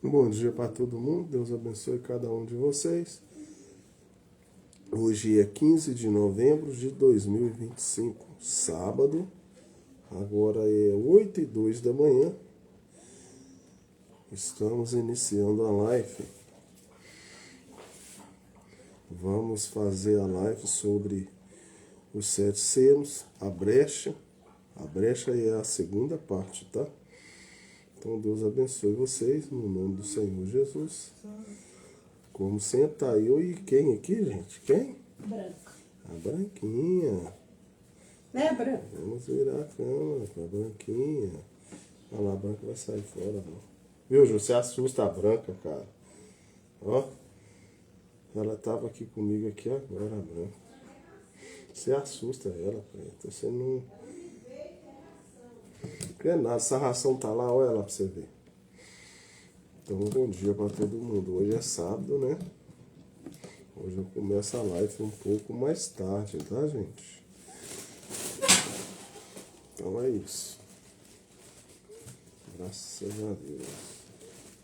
Bom dia para todo mundo, Deus abençoe cada um de vocês. Hoje é 15 de novembro de 2025, sábado, agora é 8h02 da manhã. Estamos iniciando a live. Vamos fazer a live sobre os 7 selos, a brecha. A brecha é a segunda parte, tá? Então Deus abençoe vocês, no nome do Senhor Jesus. Como senta eu e quem aqui, gente? Quem? Branca. A Branquinha. Né, Branca? Vamos virar a cama com a Branquinha. Olha lá, a Branca vai sair fora, não. Viu, Ju? Você assusta a Branca, cara. Ó. Ela tava aqui comigo aqui agora, a Branca. Você assusta ela, Preto. Você não... Quer nada, essa ração tá lá, olha lá pra você ver. Então, bom dia pra todo mundo. Hoje é sábado, né? Hoje eu começo a live um pouco mais tarde, tá, gente? Então é isso. Graças a Deus.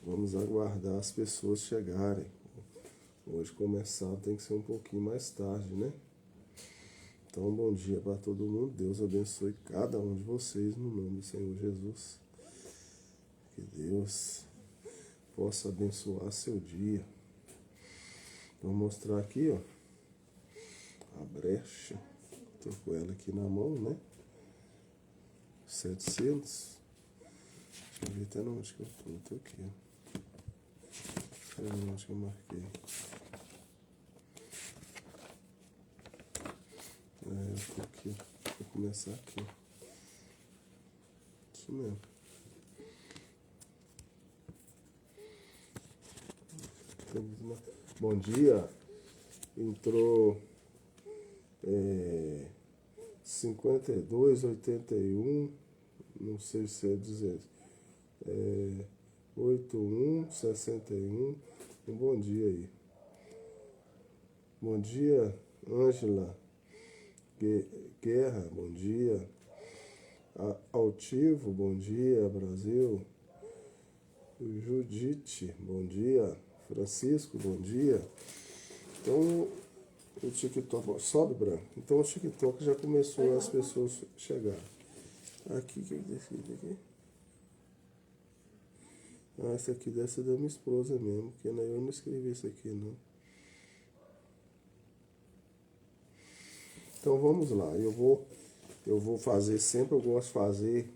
Vamos aguardar as pessoas chegarem. Hoje começar tem que ser um pouquinho mais tarde, né? Então, bom dia para todo mundo. Deus abençoe cada um de vocês no nome do Senhor Jesus. Que Deus possa abençoar seu dia. Vou mostrar aqui, ó, a brecha. Tô com ela aqui na mão, né? 7 selos. Deixa eu ver até onde que eu tô aqui, ó. Deixa eu ver onde que eu marquei. Eu tô aqui. Vou começar aqui. Isso mesmo. Bom dia. Entrou 5281. Não sei se é dizer. 8161. Um bom dia aí. Bom dia, Ângela Guerra, bom dia. Altivo, bom dia, Brasil. Judite, bom dia. Francisco, bom dia. Então, o TikTok... Sobe, Branco. Então, o TikTok já começou as pessoas chegar. Aqui, o que é escrito aqui? Ah, esse aqui deve ser da minha esposa mesmo, porque eu não escrevi isso aqui, não. Então vamos lá, eu vou fazer sempre, eu gosto de fazer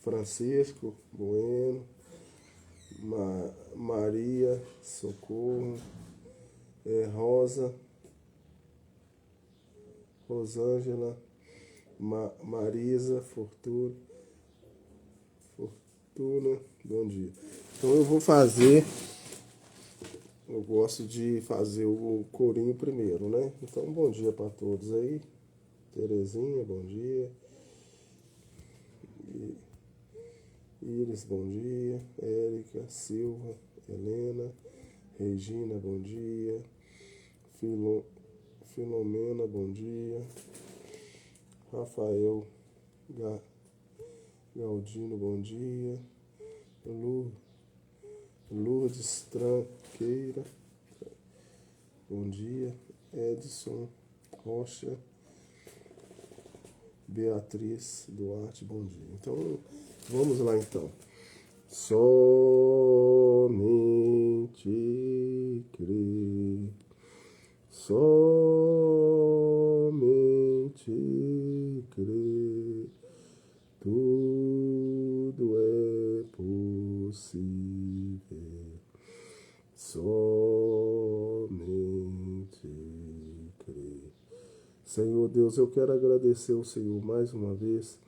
Francisco, Bueno, Maria, Socorro, Rosa, Rosângela, Marisa, Fortuna, bom dia. Então eu vou fazer, eu gosto de fazer o corinho primeiro, né? Então bom dia para todos aí. Terezinha, bom dia. Iris, bom dia. Érica, Silva, Helena, Regina, bom dia. Filomena, bom dia. Rafael Galdino, bom dia. Lourdes Tranqueira, bom dia. Edson Rocha, Beatriz Duarte, bom dia. Então, vamos lá então. Somente crer, somente crer, tudo é possível. Somente crer. Senhor Deus, eu quero agradecer ao Senhor mais uma vez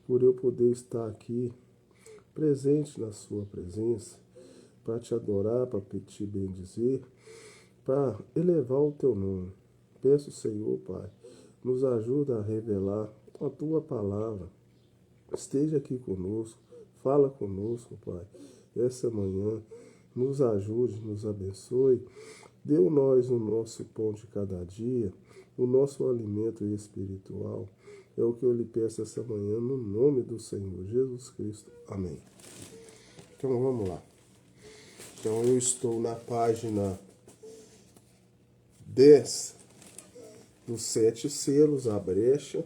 por eu poder estar aqui presente na sua presença, para te adorar, para te bendizer, para elevar o teu nome. Peço, Senhor, Pai, nos ajuda a revelar a tua palavra. Esteja aqui conosco, fala conosco, Pai. Essa manhã, nos ajude, nos abençoe. Dê-nos o nosso pão de cada dia, o nosso alimento espiritual. É o que eu lhe peço essa manhã, no nome do Senhor Jesus Cristo. Amém. Então vamos lá. Então eu estou na página 10 dos 7 selos, a brecha.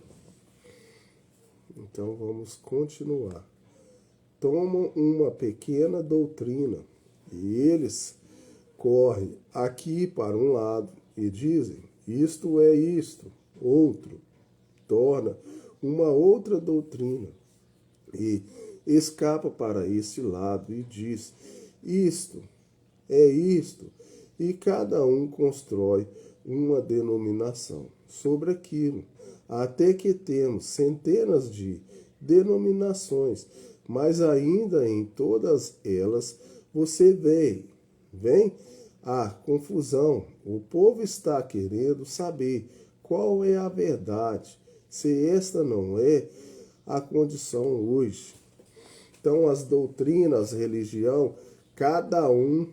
Então vamos continuar. Tomam uma pequena doutrina e eles correm aqui para um lado e dizem, isto é isto, outro, torna uma outra doutrina e escapa para este lado e diz, isto é isto, e cada um constrói uma denominação sobre aquilo, até que temos centenas de denominações, mas ainda em todas elas você vem a confusão. O povo está querendo saber qual é a verdade, se esta não é a condição hoje. Então, as doutrinas, religião, cada um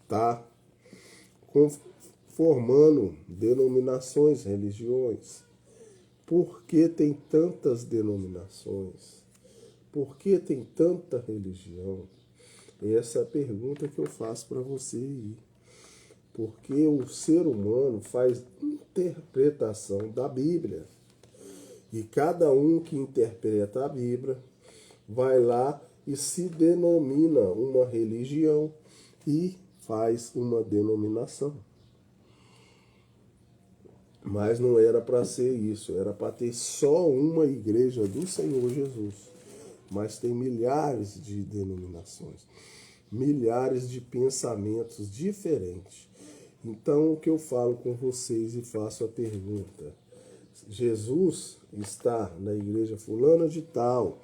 está formando denominações, religiões. Por que tem tantas denominações? Por que tem tanta religião? Essa é a pergunta que eu faço para você aí. Porque o ser humano faz interpretação da Bíblia. E cada um que interpreta a Bíblia vai lá e se denomina uma religião e faz uma denominação. Mas não era para ser isso, era para ter só uma igreja do Senhor Jesus. Mas tem milhares de denominações, milhares de pensamentos diferentes. Então, o que eu falo com vocês e faço a pergunta, Jesus está na igreja fulana de tal,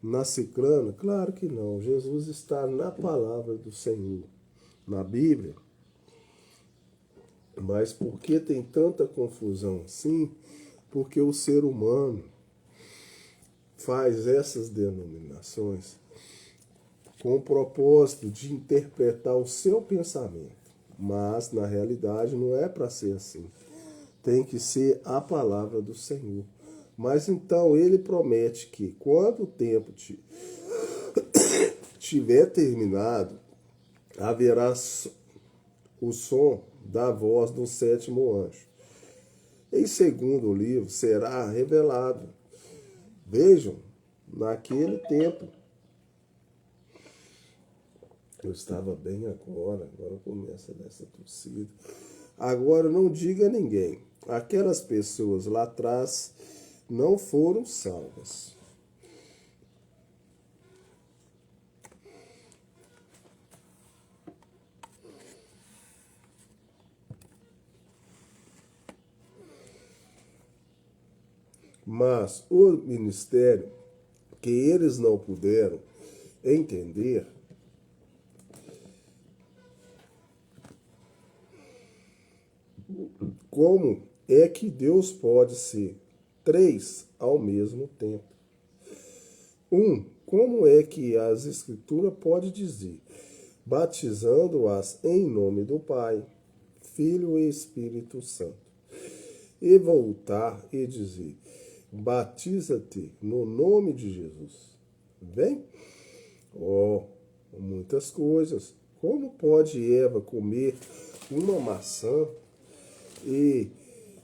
na ciclana? Claro que não. Jesus está na palavra do Senhor, na Bíblia. Mas por que tem tanta confusão assim? Porque o ser humano faz essas denominações com o propósito de interpretar o seu pensamento. Mas, na realidade, não é para ser assim. Tem que ser a palavra do Senhor. Mas então ele promete que quando o tempo tiver terminado, haverá o som da voz do 7º anjo. Em segundo livro será revelado. Vejam, naquele tempo, eu estava bem agora começa dessa torcida. Agora não diga a ninguém, aquelas pessoas lá atrás não foram salvas. Mas o ministério que eles não puderam entender, como é que Deus pode ser 3 ao mesmo tempo? Como é que as Escrituras podem dizer, batizando-as em nome do Pai, Filho e Espírito Santo, e voltar e dizer, batiza-te no nome de Jesus. Vem? Muitas coisas. Como pode Eva comer uma maçã e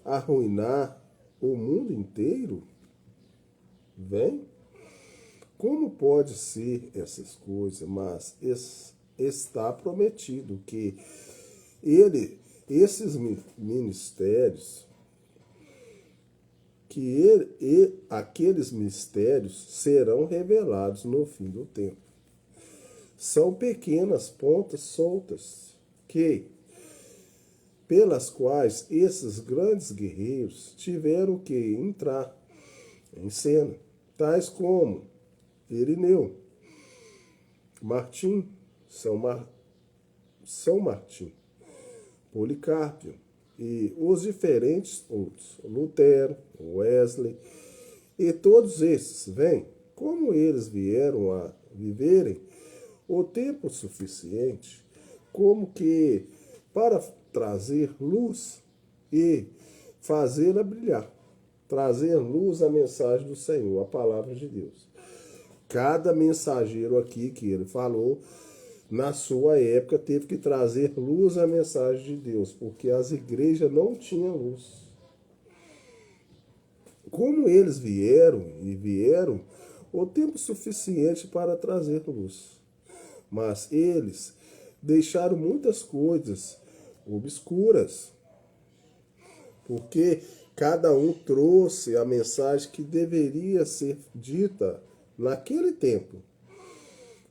arruinar o mundo inteiro? Vem? Como pode ser essas coisas? Mas está prometido que esses ministérios, aqueles mistérios serão revelados no fim do tempo. São pequenas pontas soltas pelas quais esses grandes guerreiros tiveram que entrar em cena, tais como Irineu, Martim, São Martim, Policarpo e os diferentes outros, Lutero, Wesley, e todos esses, como eles vieram a viverem o tempo suficiente, como que para trazer luz e fazê-la brilhar, trazer luz à mensagem do Senhor, a palavra de Deus. Cada mensageiro aqui que ele falou na sua época, teve que trazer luz à mensagem de Deus, porque as igrejas não tinham luz. Como eles vieram o tempo suficiente para trazer luz. Mas eles deixaram muitas coisas obscuras, porque cada um trouxe a mensagem que deveria ser dita naquele tempo.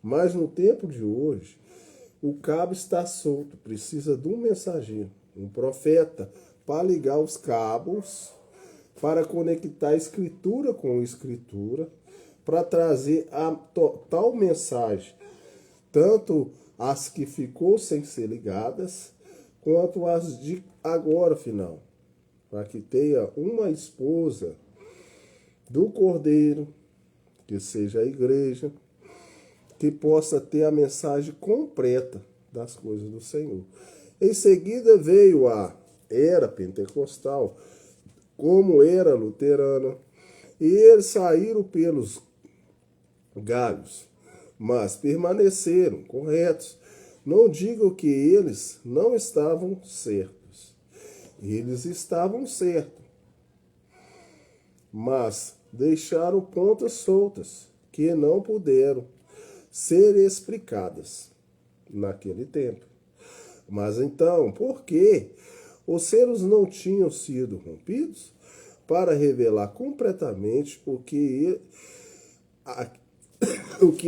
Mas no tempo de hoje, o cabo está solto, precisa de um mensageiro, um profeta, para ligar os cabos, para conectar a escritura com a escritura, para trazer a tal mensagem, tanto as que ficou sem ser ligadas, quanto as de agora final, para que tenha uma esposa do Cordeiro, que seja a igreja, que possa ter a mensagem completa das coisas do Senhor. Em seguida veio a era pentecostal, como era luterana, e eles saíram pelos galhos, mas permaneceram corretos. Não digo que eles não estavam certos. Eles estavam certos, mas deixaram pontas soltas que não puderam ser explicadas naquele tempo. Mas então, por que os selos não tinham sido rompidos? Para revelar completamente o que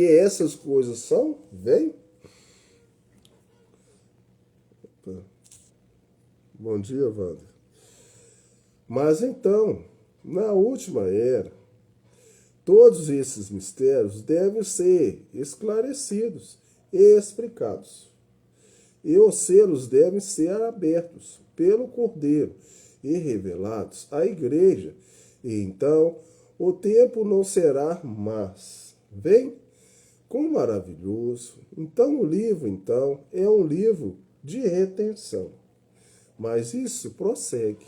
essas coisas são? Vem? Bom dia, Wanda. Mas então, na última era, todos esses mistérios devem ser esclarecidos e explicados. E os selos devem ser abertos pelo Cordeiro e revelados à igreja. E então o tempo não será mais. Vem? Quão maravilhoso! Então o livro, é um livro de retenção. Mas isso prossegue.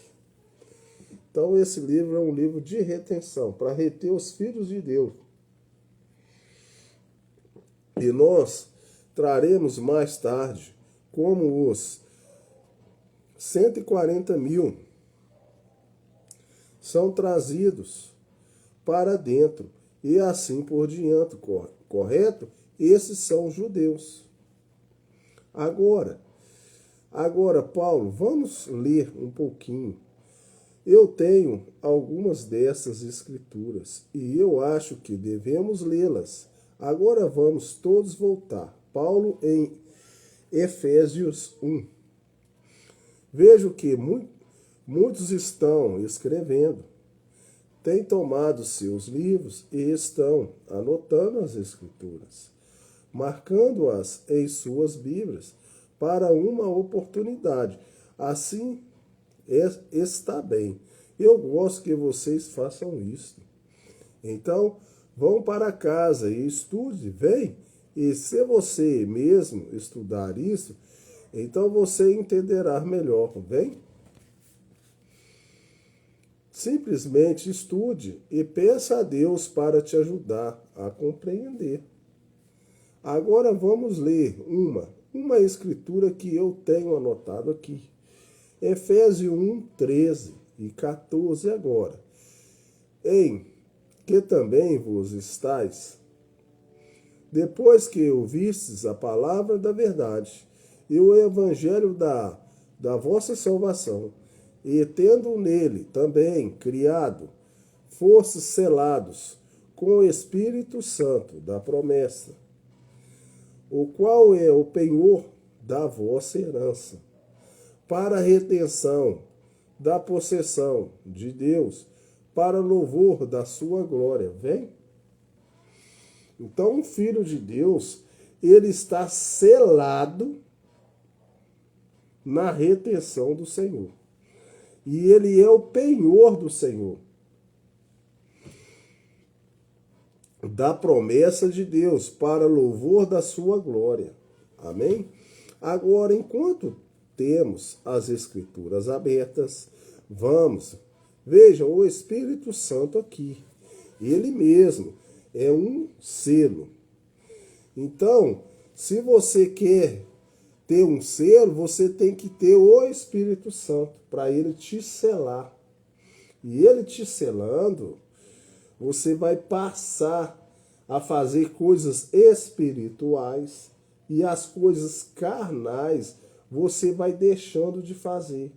Então esse livro é um livro de retenção, para reter os filhos de Deus. E nós traremos mais tarde como os 140.000 são trazidos para dentro e assim por diante, correto? Esses são os judeus. Agora, Paulo, vamos ler um pouquinho. Eu tenho algumas dessas escrituras e eu acho que devemos lê-las. Agora vamos todos voltar. Paulo em Efésios 1. Vejo que muitos estão escrevendo, têm tomado seus livros e estão anotando as escrituras, marcando-as em suas Bíblias para uma oportunidade. Assim está bem. Eu gosto que vocês façam isso. Então, vão para casa e estude, vem. E se você mesmo estudar isso, então você entenderá melhor, vem? Simplesmente estude e peça a Deus para te ajudar a compreender. Agora vamos ler uma escritura que eu tenho anotado aqui. Efésios 1, 13 e 14 agora. Em que também vos estáis, depois que ouvistes a palavra da verdade e o evangelho da vossa salvação, e tendo nele também criado, fostes selados com o Espírito Santo da promessa, o qual é o penhor da vossa herança, para a retenção da possessão de Deus, para louvor da sua glória. Vem? Então, o Filho de Deus, ele está selado na retenção do Senhor. E ele é o penhor do Senhor, da promessa de Deus, para louvor da sua glória. Amém? Agora, enquanto temos as Escrituras abertas, vejam o Espírito Santo aqui. Ele mesmo é um selo. Então, Se você quer ter um selo, você tem que ter o Espírito Santo para ele te selar. E ele te selando, você vai passar a fazer coisas espirituais e as coisas carnais você vai deixando de fazer.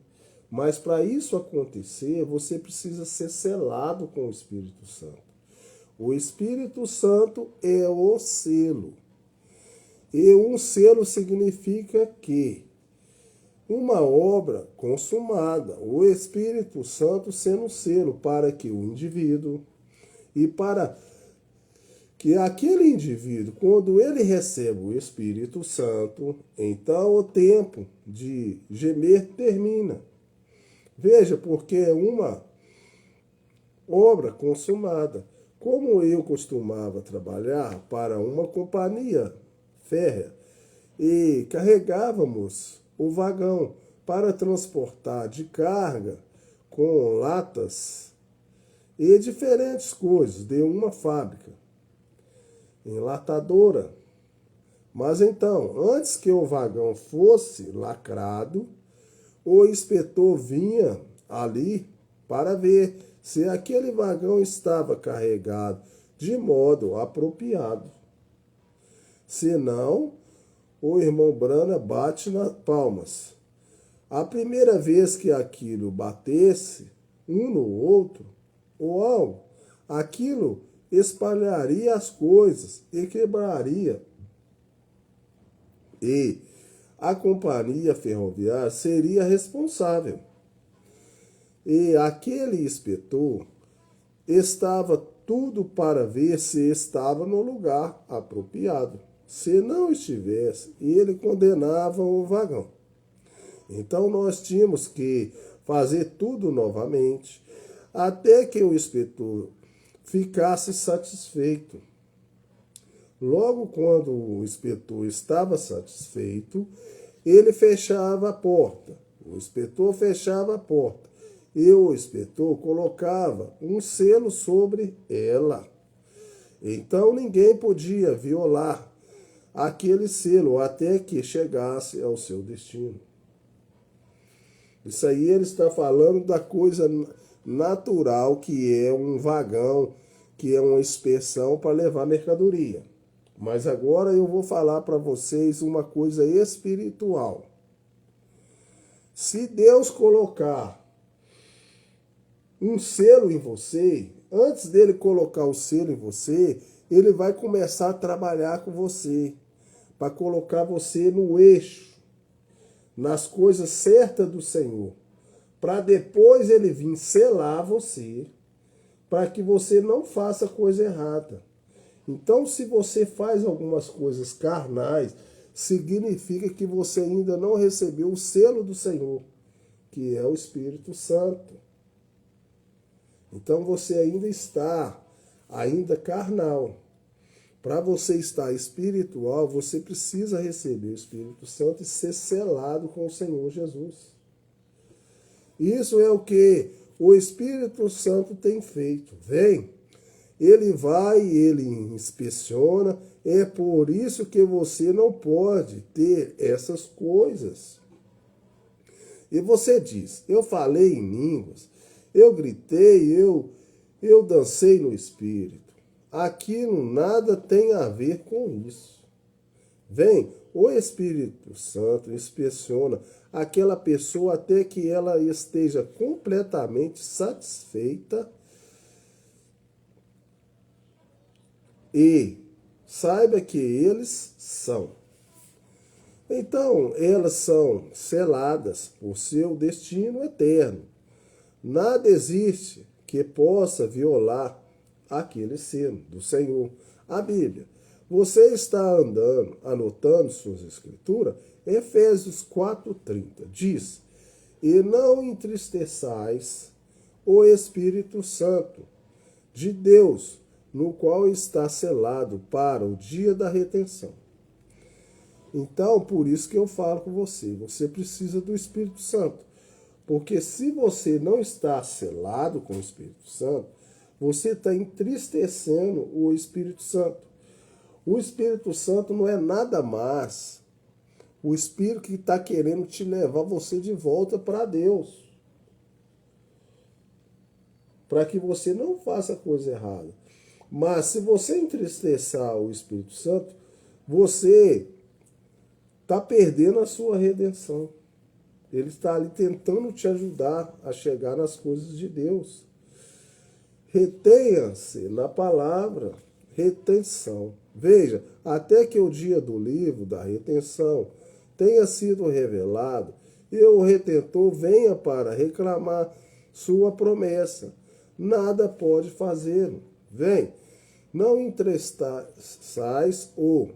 Mas para isso acontecer, você precisa ser selado com o Espírito Santo. O Espírito Santo é o selo. E um selo significa que uma obra consumada, o Espírito Santo sendo um selo para que o indivíduo e para que aquele indivíduo, quando ele recebe o Espírito Santo, então o tempo de gemer termina. Veja, porque é uma obra consumada. Como eu costumava trabalhar para uma companhia férrea e carregávamos o vagão para transportar de carga com latas e diferentes coisas de uma fábrica enlatadora. Mas então, antes que o vagão fosse lacrado, o inspetor vinha ali para ver se aquele vagão estava carregado de modo apropriado. Senão, o irmão Brana bate nas palmas. A primeira vez que aquilo batesse um no outro, ou algo, aquilo espalharia as coisas e quebraria. E a companhia ferroviária seria responsável. E aquele inspetor estava tudo para ver se estava no lugar apropriado. Se não estivesse, ele condenava o vagão. Então nós tínhamos que fazer tudo novamente, até que o inspetor ficasse satisfeito. Logo quando o inspetor estava satisfeito, ele fechava a porta. O inspetor fechava a porta e o inspetor colocava um selo sobre ela. Então ninguém podia violar aquele selo até que chegasse ao seu destino. Isso aí ele está falando da coisa natural que é um vagão, que é uma inspeção para levar mercadoria. Mas agora eu vou falar para vocês uma coisa espiritual. Se Deus colocar um selo em você, antes dele colocar o selo em você, ele vai começar a trabalhar com você, para colocar você no eixo, nas coisas certas do Senhor, para depois ele vir selar você, para que você não faça coisa errada. Então, se você faz algumas coisas carnais, significa que você ainda não recebeu o selo do Senhor, que é o Espírito Santo. Então, você ainda está carnal. Para você estar espiritual, você precisa receber o Espírito Santo e ser selado com o Senhor Jesus. Isso é o que o Espírito Santo tem feito. Vem, ele vai, ele inspeciona. É por isso que você não pode ter essas coisas. E você diz, eu falei em línguas, eu gritei, eu dancei no Espírito. Aquilo nada tem a ver com isso. Vem, o Espírito Santo inspeciona aquela pessoa até que ela esteja completamente satisfeita e saiba que eles são. Então, elas são seladas por seu destino eterno. Nada existe que possa violar aquele selo do Senhor. A Bíblia. Você está anotando suas escrituras? Efésios 4:30 diz: e não entristeçais o Espírito Santo de Deus, no qual está selado para o dia da redenção. Então, por isso que eu falo com você, você precisa do Espírito Santo. Porque se você não está selado com o Espírito Santo, você está entristecendo o Espírito Santo. O Espírito Santo não é nada mais o Espírito que está querendo te levar você de volta para Deus. Para que você não faça coisa errada. Mas se você entristecer o Espírito Santo, você está perdendo a sua redenção. Ele está ali tentando te ajudar a chegar nas coisas de Deus. Retenha-se na palavra, retenção. Veja, até que o dia do livro da retenção tenha sido revelado e o retentor venha para reclamar sua promessa. Nada pode fazê-lo. Vem, não entristeçais ou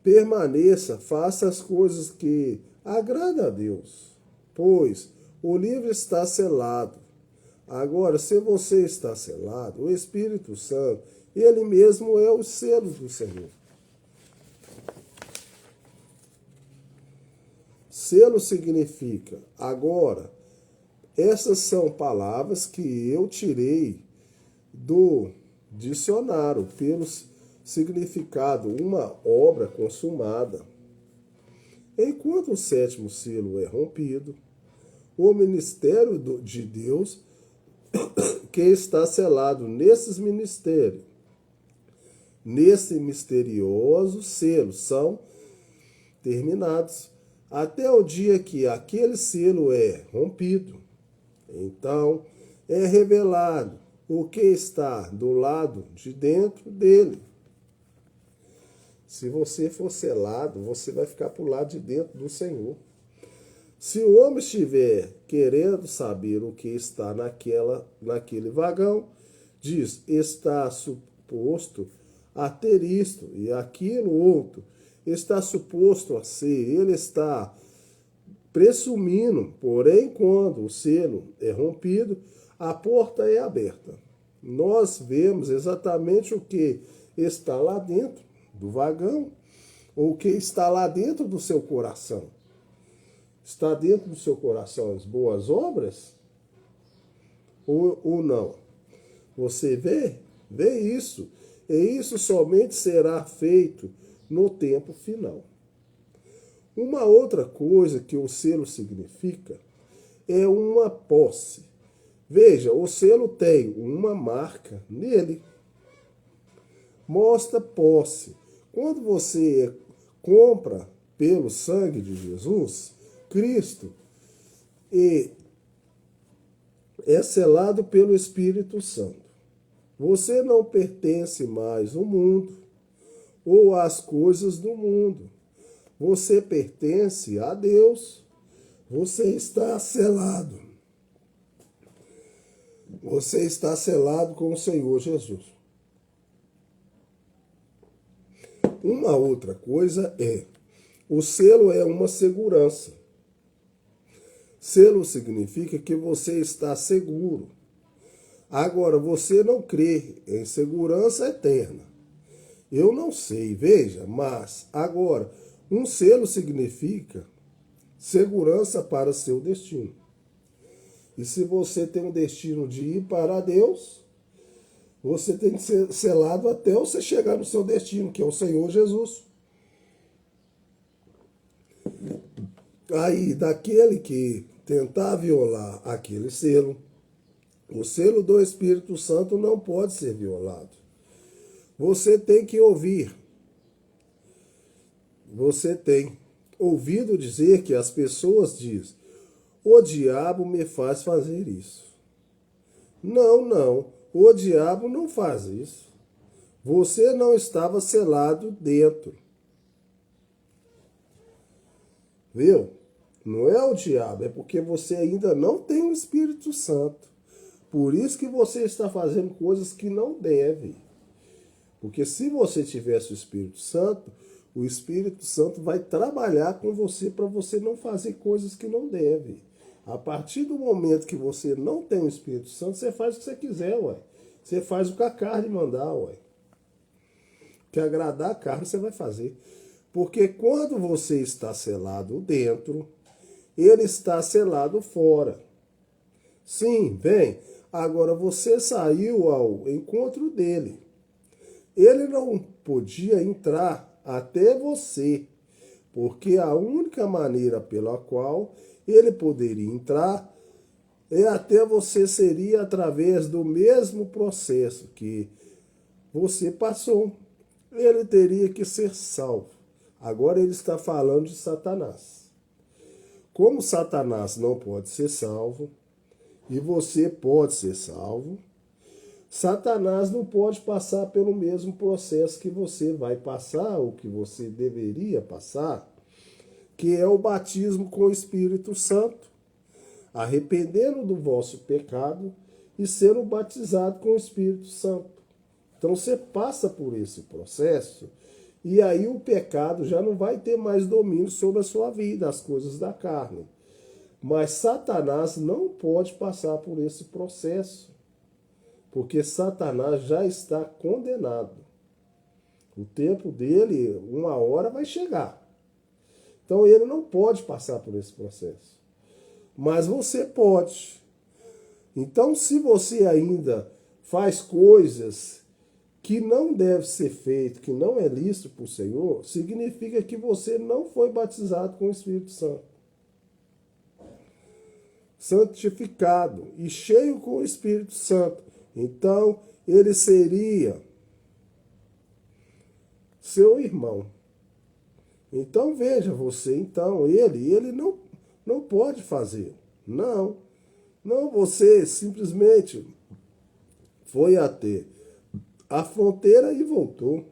permaneça, faça as coisas que agradam a Deus, pois o livro está selado. Agora, se você está selado, o Espírito Santo, ele mesmo é o selo do Senhor. Selo significa, agora, essas são palavras que eu tirei do dicionário, pelo significado, uma obra consumada. Enquanto o sétimo selo é rompido, o ministério de Deus que está selado nesses ministérios, nesse misterioso selo, são terminados até o dia que aquele selo é rompido. Então é revelado o que está do lado de dentro dele. Se você for selado, você vai ficar para o lado de dentro do Senhor. Se o homem estiver querendo saber o que está naquele vagão, diz, está suposto a ter isto e aquilo outro, está suposto a ser, ele está presumindo, porém, quando o selo é rompido, a porta é aberta. Nós vemos exatamente o que está lá dentro do vagão, ou o que está lá dentro do seu coração. Está dentro do seu coração as boas obras? Ou não? Você vê isso. E isso somente será feito no tempo final. Uma outra coisa que o selo significa é uma posse. Veja, o selo tem uma marca nele. Mostra posse. Quando você compra pelo sangue de Jesus, Cristo, e é selado pelo Espírito Santo. Você não pertence mais ao mundo ou às coisas do mundo. Você pertence a Deus. Você está selado. Você está selado com o Senhor Jesus. Uma outra coisa é, o selo é uma segurança. Selo significa que você está seguro. Agora, você não crê em segurança eterna. Eu não sei, veja, mas agora, um selo significa segurança para seu destino. E se você tem um destino de ir para Deus, você tem que ser selado até você chegar no seu destino, que é o Senhor Jesus. Aí, daquele que tentar violar aquele selo, o selo do Espírito Santo não pode ser violado. Você tem que ouvir. Você tem ouvido dizer que as pessoas dizem, o diabo me faz fazer isso. Não, o diabo não faz isso. Você não estava selado dentro. Viu? Não é o diabo, é porque você ainda não tem o Espírito Santo. Por isso que você está fazendo coisas que não deve. Porque se você tivesse o Espírito Santo vai trabalhar com você para você não fazer coisas que não deve. A partir do momento que você não tem o Espírito Santo, você faz o que você quiser, ué. Você faz o que a carne mandar, ué. O que agradar a carne você vai fazer. Porque quando você está selado dentro, ele está selado fora. Sim, vem. Agora você saiu ao encontro dele. Ele não podia entrar até você, porque a única maneira pela qual ele poderia entrar é até você seria através do mesmo processo que você passou. Ele teria que ser salvo. Agora ele está falando de Satanás. Como Satanás não pode ser salvo, e você pode ser salvo, Satanás não pode passar pelo mesmo processo que você vai passar, ou que você deveria passar, que é o batismo com o Espírito Santo, arrependendo do vosso pecado e sendo batizado com o Espírito Santo. Então você passa por esse processo e aí o pecado já não vai ter mais domínio sobre a sua vida, as coisas da carne. Mas Satanás não pode passar por esse processo, porque Satanás já está condenado. O tempo dele, uma hora vai chegar. Então ele não pode passar por esse processo. Mas você pode. Então, se você ainda faz coisas que não deve ser feito, que não é lícito para o Senhor, significa que você não foi batizado com o Espírito Santo. Santificado e cheio com o Espírito Santo. Então, ele seria seu irmão. Então, veja, você, então, ele não pode fazer. Não, você simplesmente foi até a fronteira e voltou,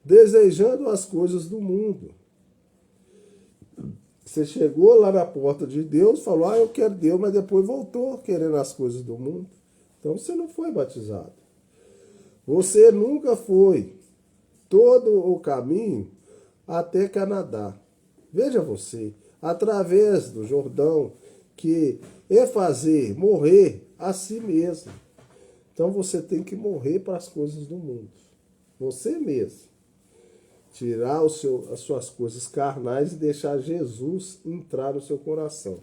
desejando as coisas do mundo. Você chegou lá na porta de Deus, falou, eu quero Deus, mas depois voltou querendo as coisas do mundo. Então você não foi batizado. Você nunca foi todo o caminho até Canadá. Veja você, através do Jordão, que é fazer morrer a si mesmo. Então você tem que morrer para as coisas do mundo. Você mesmo. Tirar as suas coisas carnais e deixar Jesus entrar no seu coração.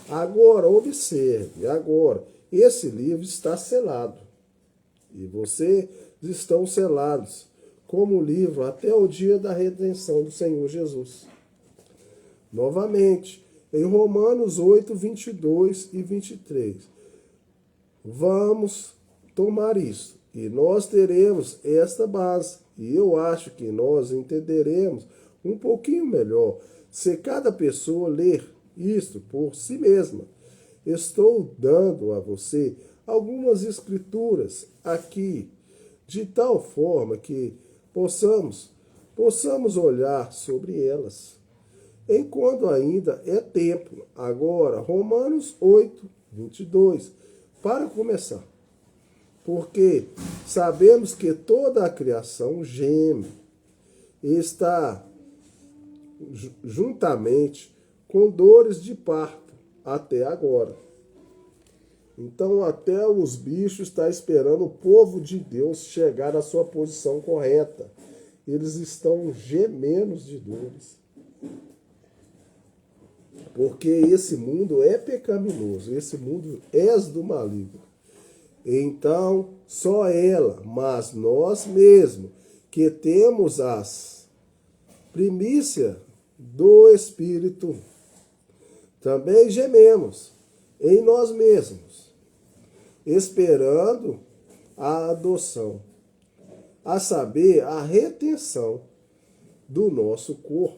Agora, observe, esse livro está selado. E vocês estão selados como livro até o dia da redenção do Senhor Jesus. Novamente, em Romanos 8, 22 e 23. Vamos tomar isso. E nós teremos esta base. E eu acho que nós entenderemos um pouquinho melhor se cada pessoa ler isto por si mesma. Estou dando a você algumas escrituras aqui, de tal forma que possamos olhar sobre elas, enquanto ainda é tempo. Agora, Romanos 8, 22, para começar. Porque sabemos que toda a criação geme e está juntamente com dores de parto até agora. Então até os bichos estão esperando o povo de Deus chegar à sua posição correta. Eles estão gemendo de dores. Porque esse mundo é pecaminoso, esse mundo é do maligno. Então, só ela, mas nós mesmos, que temos as primícias do Espírito, também gememos em nós mesmos, esperando a adoção, a saber, a retenção do nosso corpo.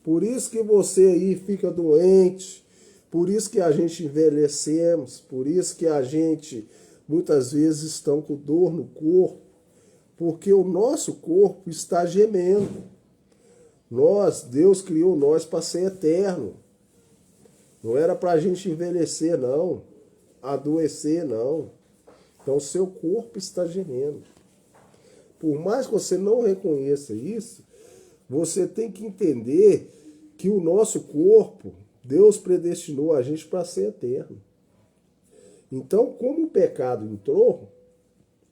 Por isso que você aí fica doente, por isso que a gente envelhecemos, por isso que a gente muitas vezes está com dor no corpo, porque o nosso corpo está gemendo. Deus criou nós para ser eterno. Não era para a gente envelhecer, não. Adoecer, não. Então, seu corpo está gemendo. Por mais que você não reconheça isso, você tem que entender que o nosso corpo, Deus predestinou a gente para ser eterno. Então, como o pecado entrou,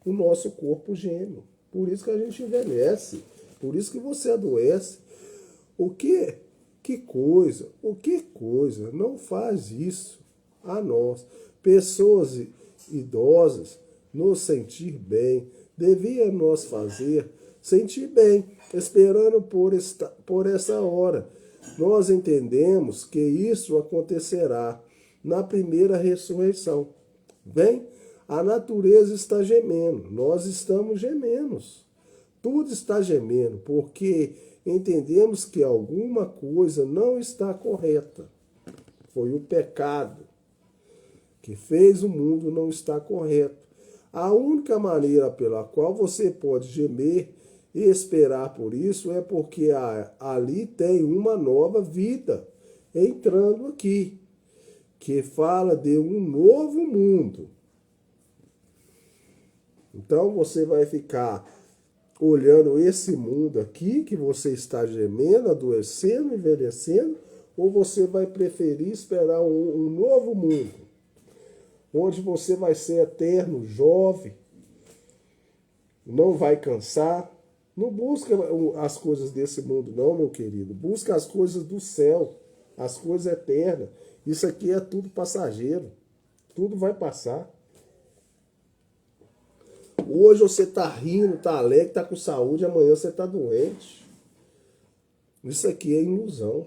o nosso corpo geme. Por isso que a gente envelhece. Por isso que você adoece. Que coisa, não faz isso a nós, pessoas idosas, nos sentir bem, devia nos fazer sentir bem, esperando por essa hora. Nós entendemos que isso acontecerá na primeira ressurreição. Bem, a natureza está gemendo, nós estamos gemendo. Tudo está gemendo, porque entendemos que alguma coisa não está correta. Foi o pecado que fez o mundo não estar correto. A única maneira pela qual você pode gemer e esperar por isso é porque ali tem uma nova vida entrando aqui, que fala de um novo mundo. Então você vai ficar olhando esse mundo aqui, que você está gemendo, adoecendo, envelhecendo, ou você vai preferir esperar um novo mundo, onde você vai ser eterno, jovem, não vai cansar. Não busca as coisas desse mundo, não, meu querido. Busca as coisas do céu, as coisas eternas. Isso aqui é tudo passageiro. Tudo vai passar. Hoje você está rindo, está alegre, está com saúde, amanhã você está doente. Isso aqui é ilusão.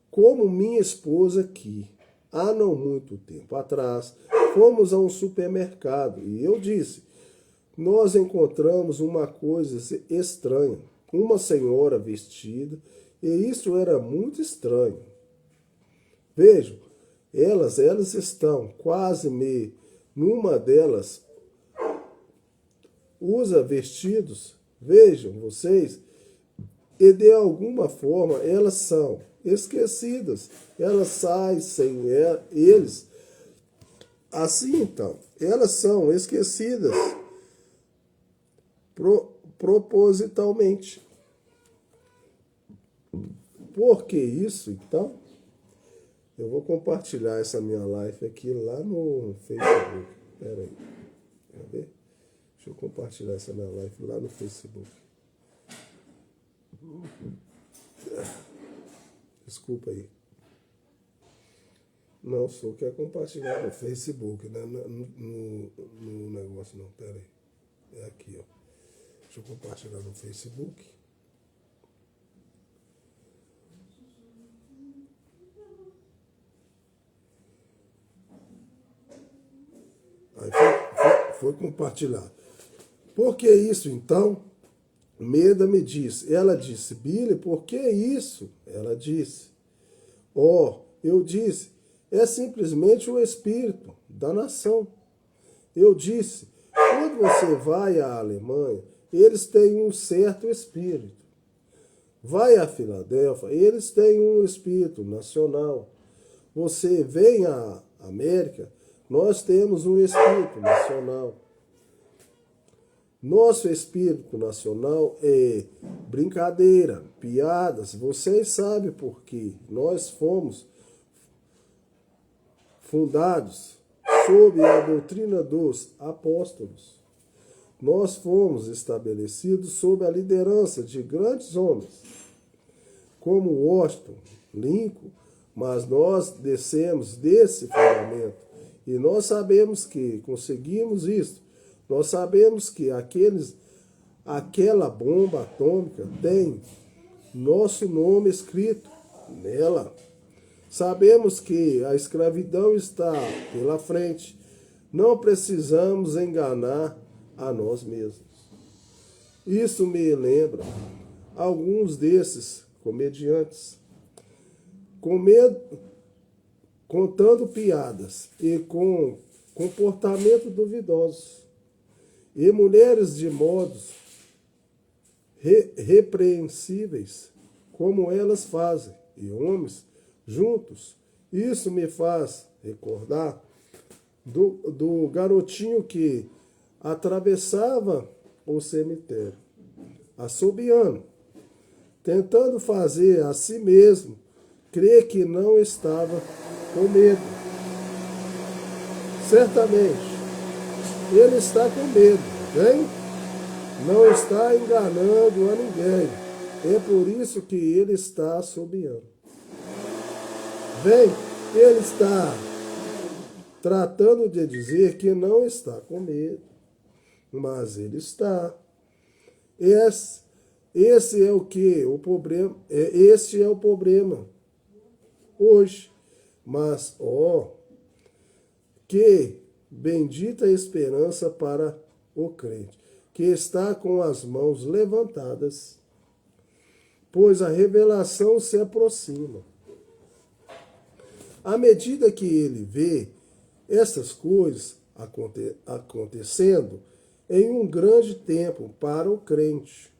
Como minha esposa aqui, há não muito tempo atrás, fomos a um supermercado e eu disse, nós encontramos uma coisa estranha, uma senhora vestida, e isso era muito estranho. Vejam, elas estão quase meio, numa delas usa vestidos, vejam vocês, e de alguma forma elas são esquecidas, elas saem sem eles. Assim então, elas são esquecidas propositalmente. Por que isso, então? Eu vou compartilhar essa minha live aqui lá no Facebook. Espera aí. Quer ver? Deixa eu compartilhar essa minha live lá no Facebook. Desculpa aí. Não, só quer compartilhar no Facebook, né? No negócio não, pera aí. É aqui, ó. Deixa eu compartilhar no Facebook. Aí foi compartilhado. Por que isso, então? Meda me disse. Ela disse, Billy, por que isso? Ela disse. Eu disse, é simplesmente o espírito da nação. Eu disse, quando você vai à Alemanha, eles têm um certo espírito. Vai à Filadélfia, eles têm um espírito nacional. Você vem à América, nós temos um espírito nacional. Nosso espírito nacional é brincadeira, piadas. Vocês sabem por quê. Nós fomos fundados sob a doutrina dos apóstolos. Nós fomos estabelecidos sob a liderança de grandes homens, como Washington, Lincoln, mas nós descemos desse fundamento e nós sabemos que conseguimos isso. Nós sabemos que aquela bomba atômica tem nosso nome escrito nela. Sabemos que a escravidão está pela frente. Não precisamos enganar a nós mesmos. Isso me lembra alguns desses comediantes contando piadas e com comportamento duvidoso. E mulheres de modos repreensíveis, como elas fazem, e homens juntos. Isso me faz recordar do garotinho que atravessava o cemitério, assobiando, tentando fazer a si mesmo crer que não estava com medo. Certamente, ele está com medo, bem? Não está enganando a ninguém. É por isso que ele está assobiando. Bem, ele está tratando de dizer que não está com medo. mas ele está. Esse é o que? O problema. Este é o problema hoje. Mas, que bendita esperança para o crente, que está com as mãos levantadas, pois a revelação se aproxima. À medida que ele vê essas coisas acontecendo em um grande tempo para o crente.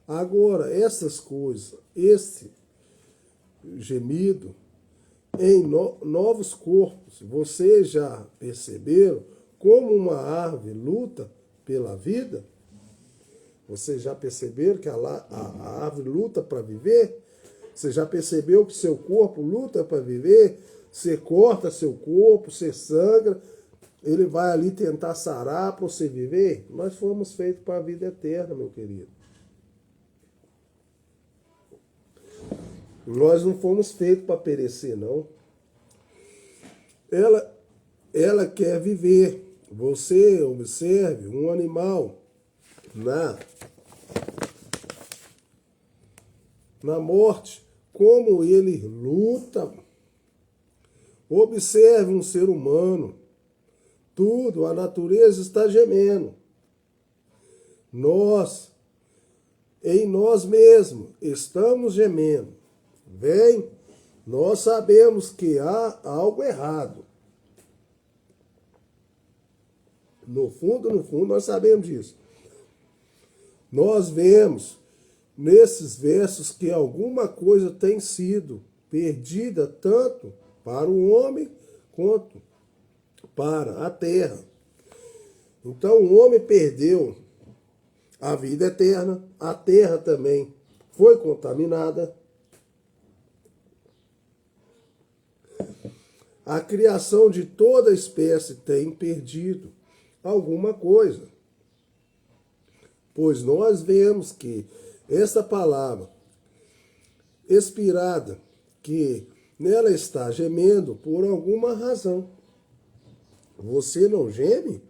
Agora, essas coisas, esse gemido em novos corpos, vocês já perceberam como uma árvore luta pela vida? Vocês já perceberam que a árvore luta para viver? Você já percebeu que seu corpo luta para viver? Você corta seu corpo, você sangra, ele vai ali tentar sarar para você viver? Nós fomos feitos para a vida eterna, meu querido. Nós não fomos feitos para perecer, não. Ela quer viver. Você observe um animal na morte, como ele luta. Observe um ser humano. Tudo, a natureza está gemendo. Nós, em nós mesmos, estamos gemendo. Vem, nós sabemos que há algo errado. No fundo, nós sabemos disso. Nós vemos nesses versos que alguma coisa tem sido perdida tanto para o homem quanto para a terra. Então o homem perdeu a vida eterna, a terra também foi contaminada. A criação de toda espécie tem perdido alguma coisa. Pois nós vemos que essa palavra expirada, que nela está gemendo por alguma razão. Você não geme?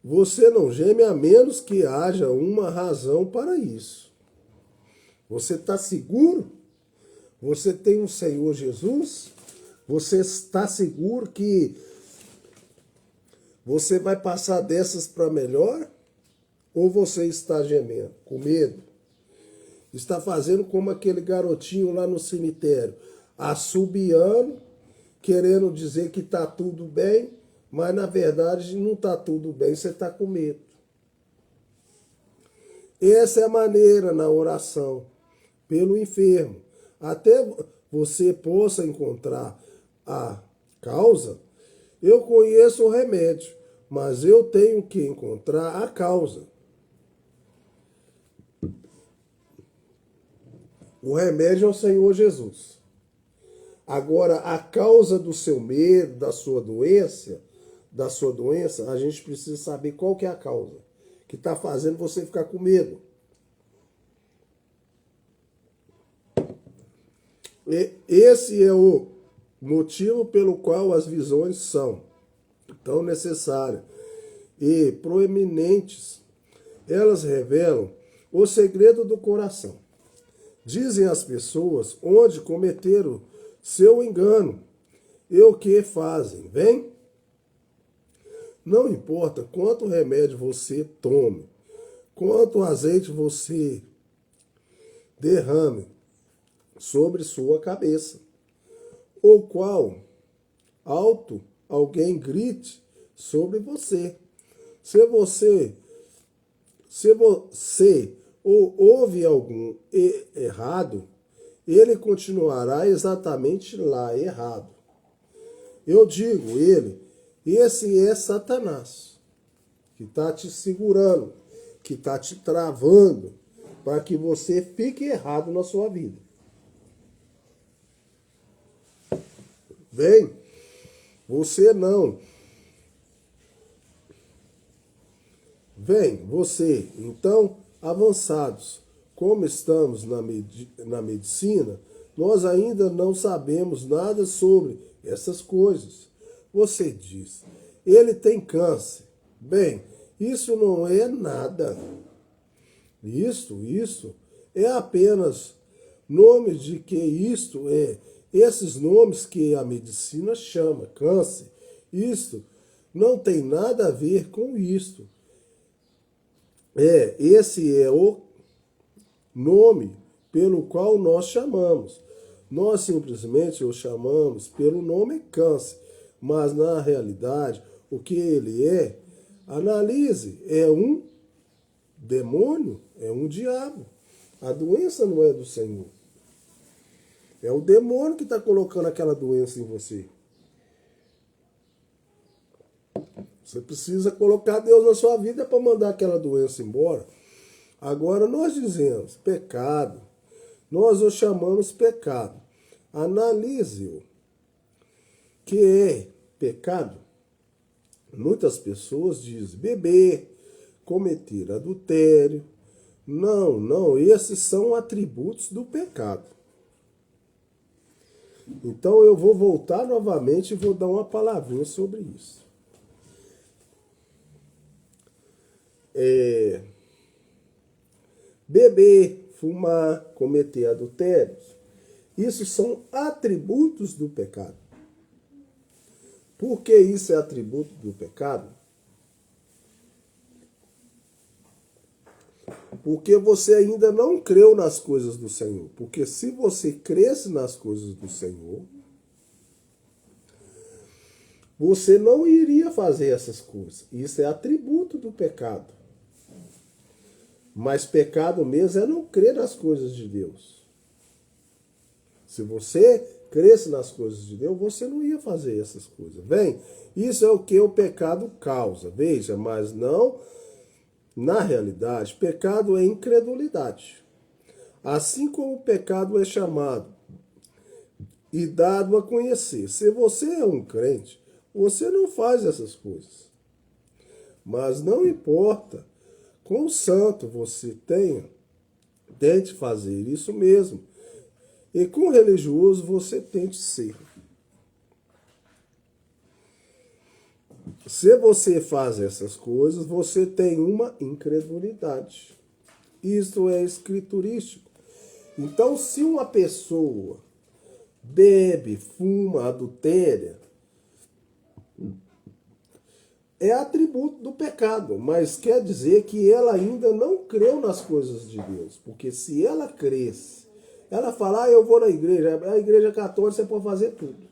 Você não geme a menos que haja uma razão para isso. Você está seguro? Você tem um Senhor Jesus? Você está seguro que você vai passar dessas para melhor? Ou você está gemendo, com medo? Está fazendo como aquele garotinho lá no cemitério, assobiando, querendo dizer que está tudo bem, mas na verdade não está tudo bem, você está com medo. Essa é a maneira na oração, pelo enfermo. Até você possa encontrar a causa, eu conheço o remédio, mas eu tenho que encontrar a causa. O remédio é o Senhor Jesus. Agora, a causa do seu medo, da sua doença, a gente precisa saber qual que é a causa que está fazendo você ficar com medo. Esse é o motivo pelo qual as visões são tão necessárias e proeminentes. Elas revelam o segredo do coração. Dizem às pessoas onde cometeram seu engano e o que fazem. Vem? Não importa quanto remédio você tome, quanto azeite você derrame sobre sua cabeça, ou qual alto alguém grite sobre você. Se você ouve algum errado, ele continuará exatamente lá errado. Eu digo, esse é Satanás, que está te segurando, que está te travando, para que você fique errado na sua vida. Vem, você não. Vem, você. Então, avançados, como estamos na medicina, Nós ainda não sabemos nada sobre essas coisas. Você diz, ele tem câncer. Bem, isso não é nada. Isso é apenas nomes de que isto é. Esses nomes que a medicina chama câncer. Isto não tem nada a ver com isto. Esse é o nome pelo qual nós chamamos. Nós simplesmente o chamamos pelo nome câncer, mas na realidade, o que ele é, analise, é um demônio, é um diabo. A doença não é do Senhor. É o demônio que está colocando aquela doença em você. Você precisa colocar Deus na sua vida para mandar aquela doença embora. Agora nós dizemos pecado. Nós o chamamos pecado. Analise-o. Que é pecado? Muitas pessoas dizem beber, cometer adultério. Não, esses são atributos do pecado. Então eu vou voltar novamente e vou dar uma palavrinha sobre isso. Beber, fumar, cometer adultérios, isso são atributos do pecado. Por que isso é atributo do pecado? Porque você ainda não creu nas coisas do Senhor. Porque se você cresce nas coisas do Senhor, você não iria fazer essas coisas. Isso é atributo do pecado. Mas pecado mesmo é não crer nas coisas de Deus. Se você cresce nas coisas de Deus, você não ia fazer essas coisas. Bem, isso é o que o pecado causa. Veja, mas não, na realidade, pecado é incredulidade. Assim como o pecado é chamado e dado a conhecer. Se você é um crente, você não faz essas coisas. Mas não importa quão santo você tenha, tente fazer isso mesmo. E com religioso você tente ser. Se você faz essas coisas, você tem uma incredulidade. Isto é escriturístico. Então, se uma pessoa bebe, fuma, adultéria, é atributo do pecado, mas quer dizer que ela ainda não creu nas coisas de Deus. Porque se ela cresce, ela fala, eu vou na igreja, a igreja católica você pode fazer tudo.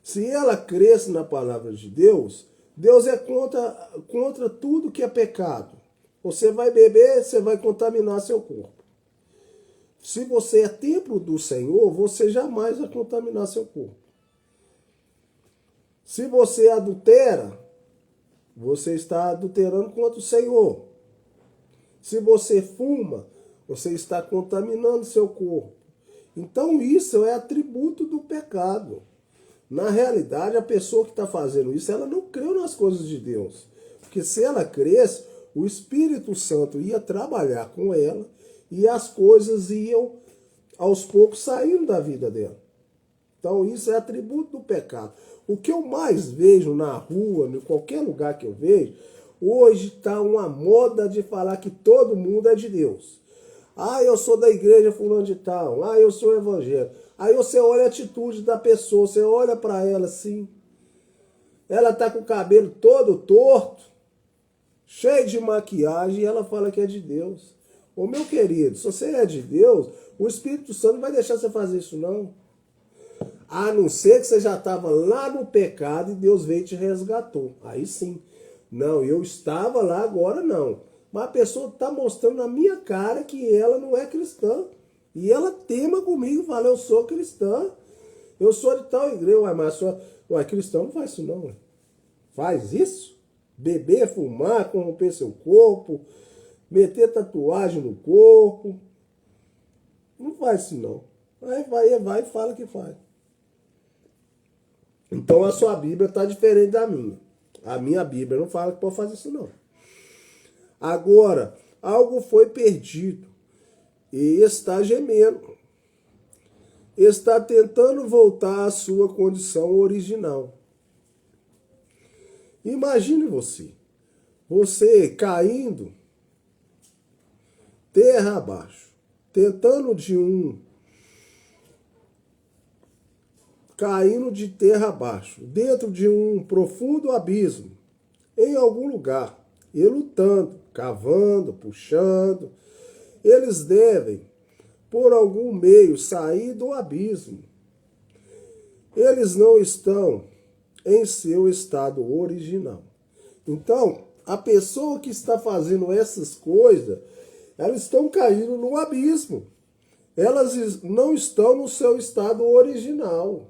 Se ela cresce na palavra de Deus, Deus é contra tudo que é pecado. Você vai beber, você vai contaminar seu corpo. Se você é templo do Senhor, você jamais vai contaminar seu corpo. Se você adultera, você está adulterando contra o Senhor. Se você fuma, você está contaminando seu corpo. Então isso é atributo do pecado. Na realidade, a pessoa que está fazendo isso, ela não creu nas coisas de Deus. Porque se ela cresce, o Espírito Santo ia trabalhar com ela e as coisas iam, aos poucos, saindo da vida dela. Então isso é atributo do pecado. O que eu mais vejo na rua, em qualquer lugar que eu vejo, hoje está uma moda de falar que todo mundo é de Deus. Eu sou da igreja fulano de tal. Eu sou evangélico. Aí você olha a atitude da pessoa, você olha para ela assim. Ela está com o cabelo todo torto, cheio de maquiagem, e ela fala que é de Deus. Ô meu querido, se você é de Deus, o Espírito Santo não vai deixar você fazer isso não. A não ser que você já estava lá no pecado e Deus veio e te resgatou. Aí sim. Não, eu estava lá, agora não. Mas a pessoa está mostrando na minha cara que ela não é cristã. E ela tema comigo e fala, eu sou cristã. Eu sou de tal igreja. Mas cristão não faz isso não. Ué. Faz isso? Beber, fumar, corromper seu corpo, meter tatuagem no corpo. Não faz isso não. Aí vai e fala que faz. Então a sua Bíblia está diferente da minha. A minha Bíblia não fala que pode fazer isso não. Agora, algo foi perdido e está gemendo. está tentando voltar à sua condição original. Imagine você caindo terra abaixo, tentando caindo de terra abaixo, dentro de um profundo abismo, em algum lugar, e lutando, cavando, puxando. Eles devem, por algum meio, sair do abismo. Eles não estão em seu estado original. Então, a pessoa que está fazendo essas coisas, elas estão caindo no abismo. Elas não estão no seu estado original.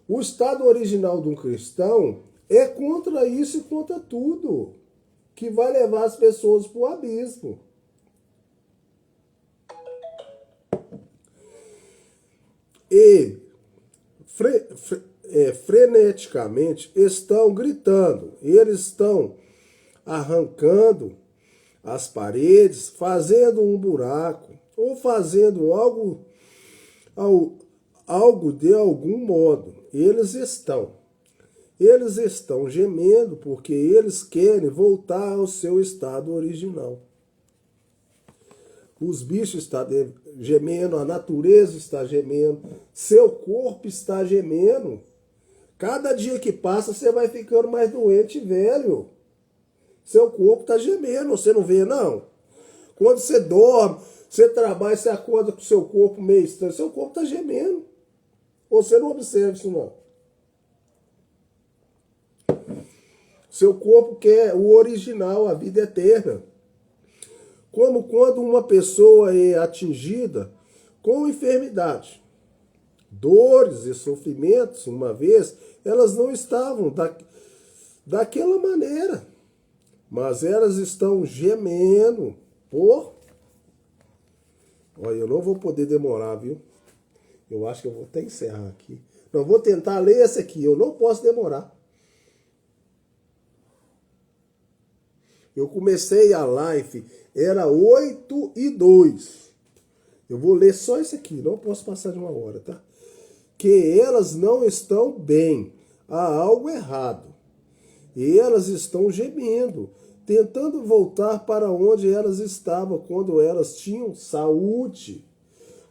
O estado original de um cristão é contra isso e contra tudo que vai levar as pessoas para o abismo. E freneticamente estão gritando, eles estão arrancando as paredes, fazendo um buraco ou fazendo algo de algum modo. Eles estão gemendo porque eles querem voltar ao seu estado original. Os bichos estão gemendo, a natureza está gemendo, seu corpo está gemendo. Cada dia que passa você vai ficando mais doente e velho. Seu corpo está gemendo, você não vê não? Quando você dorme, você trabalha, você acorda com o seu corpo meio estranho, seu corpo está gemendo. Ou você não observa isso não? Seu corpo quer o original, a vida eterna. Como quando uma pessoa é atingida com enfermidade, dores e sofrimentos, uma vez, elas não estavam daquela maneira, mas elas estão gemendo por... Olha, eu não vou poder demorar, viu? Eu acho que eu vou até encerrar aqui. Não, vou tentar ler essa aqui, eu não posso demorar. Eu comecei a live, era 8:02. Eu vou ler só isso aqui, não posso passar de 1 hora, tá? Que elas não estão bem, há algo errado. E elas estão gemendo, tentando voltar para onde elas estavam quando elas tinham saúde.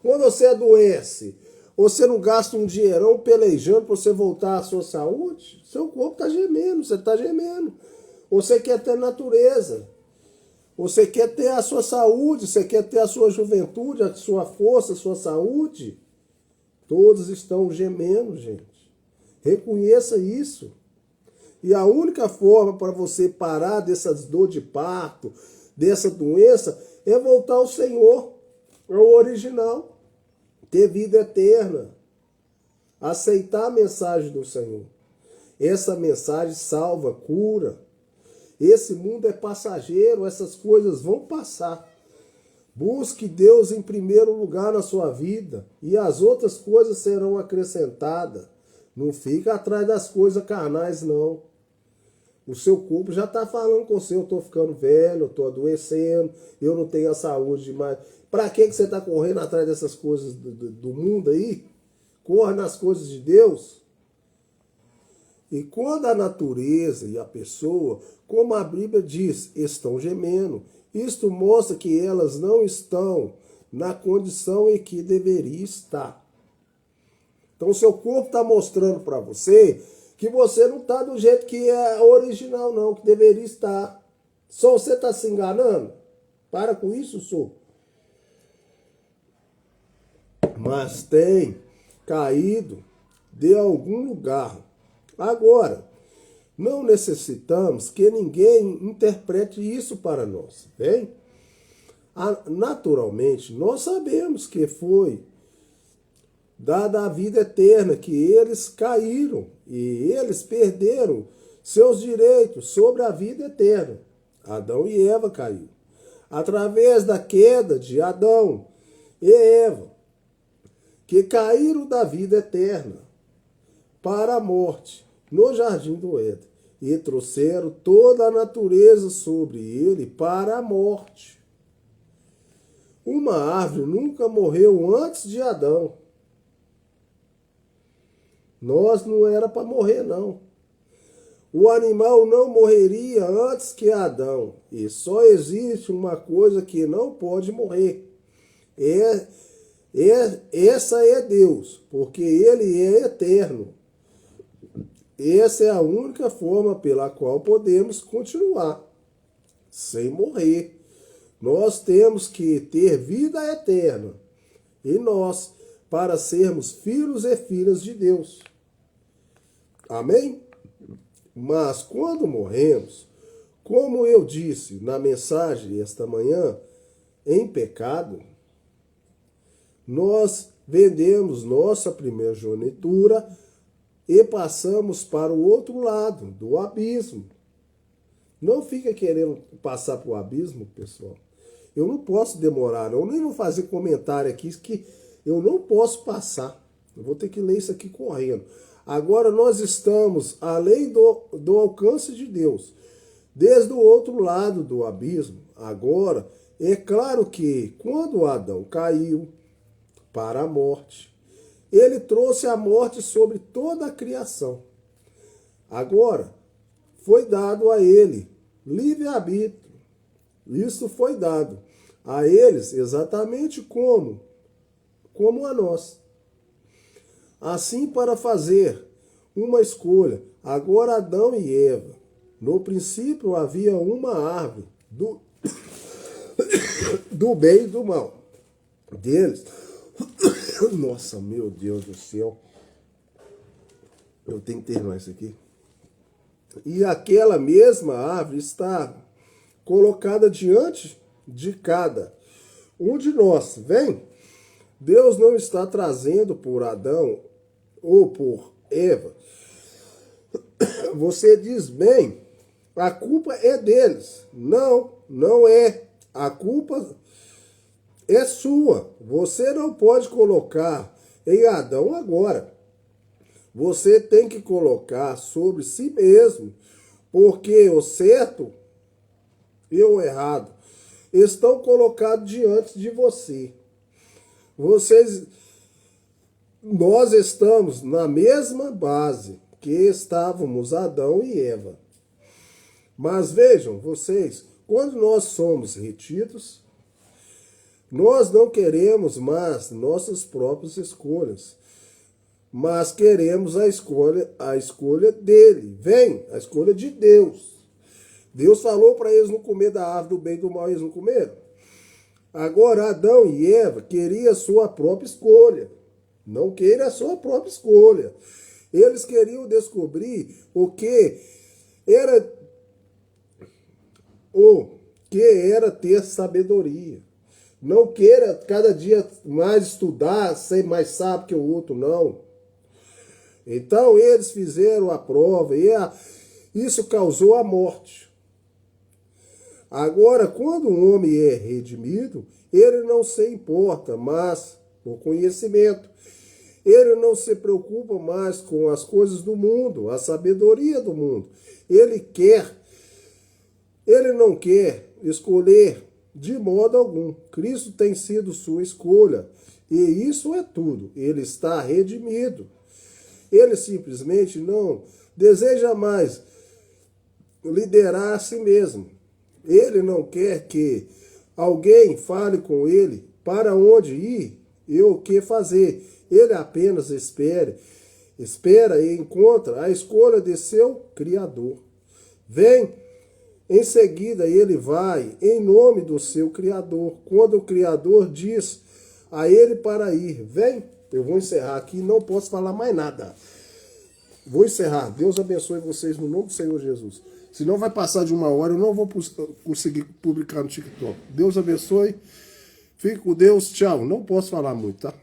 Quando você adoece, você não gasta um dinheirão pelejando para você voltar à sua saúde? Seu corpo está gemendo, você está gemendo. Você quer ter natureza, você quer ter a sua saúde, você quer ter a sua juventude, a sua força, a sua saúde. Todos estão gemendo, gente. Reconheça isso. E a única forma para você parar dessas dor de parto, dessa doença, é voltar ao Senhor, ao original. Ter vida eterna. Aceitar a mensagem do Senhor. Essa mensagem salva, cura. Esse mundo é passageiro, essas coisas vão passar. Busque Deus em primeiro lugar na sua vida e as outras coisas serão acrescentadas. Não fica atrás das coisas carnais, não. O seu corpo já está falando com você, eu estou ficando velho, eu estou adoecendo, eu não tenho a saúde mais. Para que você está correndo atrás dessas coisas do mundo aí? Corre nas coisas de Deus. E quando a natureza e a pessoa, como a Bíblia diz, estão gemendo, isto mostra que elas não estão na condição em que deveria estar. Então o seu corpo está mostrando para você que você não está do jeito que é original não, que deveria estar. Só você está se enganando? Para com isso, senhor. Mas tem caído de algum lugar. Agora, não necessitamos que ninguém interprete isso para nós, bem? Naturalmente, nós sabemos que foi dada a vida eterna, que eles caíram e eles perderam seus direitos sobre a vida eterna. Adão e Eva caíram. Através da queda de Adão e Eva, que caíram da vida eterna para a morte no jardim do Éden e trouxeram toda a natureza sobre ele para a morte. Uma árvore nunca morreu antes de Adão. Nós não era para morrer, não. O animal não morreria antes que Adão. E só existe uma coisa que não pode morrer. Essa é Deus, porque Ele é eterno. Essa é a única forma pela qual podemos continuar, sem morrer. Nós temos que ter vida eterna. E nós, para sermos filhos e filhas de Deus. Amém? Mas quando morremos, como eu disse na mensagem esta manhã, em pecado, nós vendemos nossa primogenitura e passamos para o outro lado, do abismo. Não fica querendo passar para o abismo, pessoal. Eu não posso demorar, não. Eu nem vou fazer comentário aqui que eu não posso passar. Eu vou ter que ler isso aqui correndo. Agora nós estamos além do alcance de Deus, desde o outro lado do abismo. Agora, é claro que quando Adão caiu para a morte, ele trouxe a morte sobre toda a criação. Agora, foi dado a ele livre-arbítrio. Isso foi dado a eles exatamente como a nós. Assim, para fazer uma escolha, agora Adão e Eva. No princípio havia uma árvore do bem e do mal. Deles. Nossa, meu Deus do céu. Eu tenho que terminar isso aqui. E aquela mesma árvore está colocada diante de cada um de nós. Vem? Deus não está trazendo por Adão ou por Eva. Você diz, bem, a culpa é deles. Não, não é. A culpa é sua. Você não pode colocar em Adão agora. Você tem que colocar sobre si mesmo, porque o certo e o errado estão colocados diante de você. Nós estamos na mesma base que estávamos Adão e Eva. Mas vejam vocês, quando nós somos retidos, nós não queremos mais nossas próprias escolhas, mas queremos a escolha dele. Vem, a escolha de Deus. Deus falou para eles não comer da árvore do bem e do mal, eles não comeram. Agora Adão e Eva queriam a sua própria escolha. Não querem a sua própria escolha. Eles queriam descobrir o que era ter sabedoria. Não queira cada dia mais estudar, ser mais sábio que o outro, não. Então eles fizeram a prova e isso causou a morte. Agora, quando um homem é redimido, ele não se importa mais com o conhecimento. Ele não se preocupa mais com as coisas do mundo, a sabedoria do mundo. Ele não quer escolher de modo algum. Cristo tem sido sua escolha. E isso é tudo. Ele está redimido. Ele simplesmente não deseja mais liderar a si mesmo. Ele não quer que alguém fale com ele para onde ir e o que fazer. Ele apenas espera e encontra a escolha de seu Criador. Vem, em seguida ele vai em nome do seu Criador. Quando o Criador diz a ele para ir, vem, eu vou encerrar aqui, não posso falar mais nada. Vou encerrar. Deus abençoe vocês no nome do Senhor Jesus. Senão vai passar de 1 hora, eu não vou conseguir publicar no TikTok. Deus abençoe. Fique com Deus. Tchau. Não posso falar muito, tá?